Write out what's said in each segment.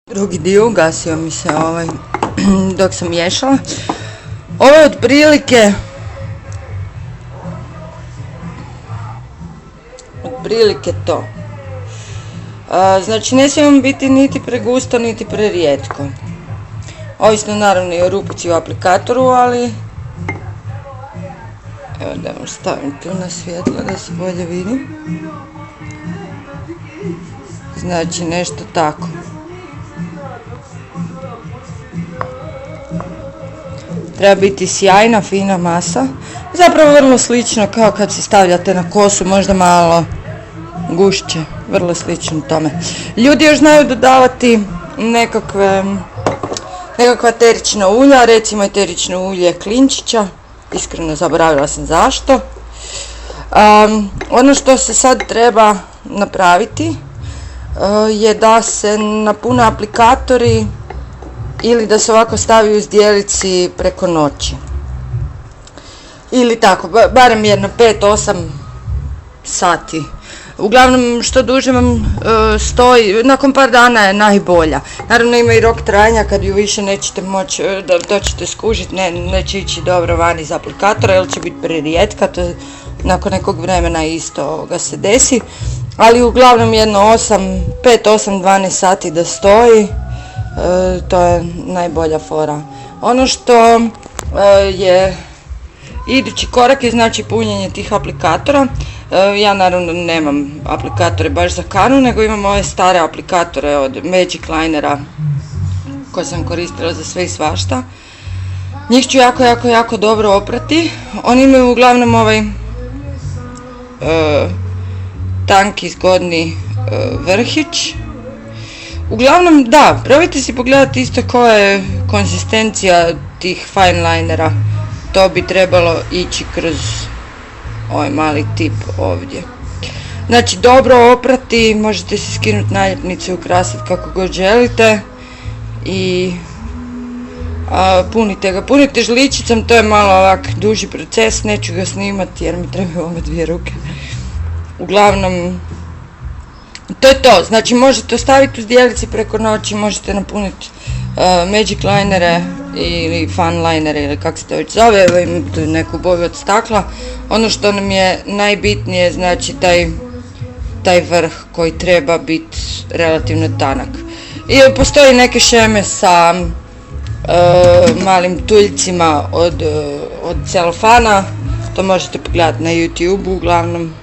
Drugi dio, ugasio mi se dok sam miješala. Ovo je otprilike to. Znači ne smijemo biti niti pregusto niti prerijetko. Ovisno naravno i o rupici u aplikatoru, ali evo da vam stavim tu na svjetlo da se bolje vidi. Znači nešto tako. Treba biti sjajna, fina masa. Zapravo vrlo slično kao kad si stavljate na kosu, možda malo gušće, vrlo slično tome. Ljudi još znaju dodavati nekakva eterična ulja, recimo eterično ulje klinčića, iskreno zaboravila sam zašto. Ono što se sad treba napraviti je da se napune aplikatori ili da se ovako stavi u zdjelici preko noći. Ili tako, barem jedno 5-8 sati. Uglavnom što duže vam stoji, nakon par dana je najbolja. Naravno ima i rok trajanja kad ju više nećete moći, to ćete skužiti, neće ići dobro van iz aplikatora jer će biti prerijetka, to nakon nekog vremena isto ga se desi. Ali uglavnom jedno 5-8-12 sati da stoji, to je najbolja fora. Ono što je idući korak je znači punjenje tih aplikatora. Ja naravno nemam aplikatore baš za kanu, nego imam ove stare aplikatore od Magic Linera koje sam koristila za sve i svašta. Njih ću jako dobro oprati. Oni imaju uglavnom ovaj tanki zgodni vrhić. Uglavnom da, probajte si pogledati isto koja je konzistencija tih fine linera. To bi trebalo ići kroz ovaj mali tip ovdje. Znači dobro oprati, možete si skinuti naljepnice i ukrasiti kako god želite. I punite žličicom, to je malo ovak duži proces, neću ga snimati jer mi trebaju ove 2 ruke. Uglavnom, to je to, znači možete ostaviti u zdjelici preko noći, možete napuniti Magic linere ili fun linere ili kako se to već zove, evo imam tu neku boju od stakla. Ono što nam je najbitnije, znači taj vrh koji treba biti relativno tanak. I postoji neke šeme sa malim tuljcima od celofana, to možete pogledati na YouTube uglavnom.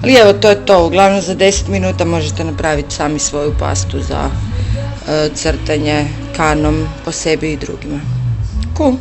Ali evo to je to, uglavnom za 10 minuta možete napraviti sami svoju pastu za crtanje kanom po sebi i drugima. Cool.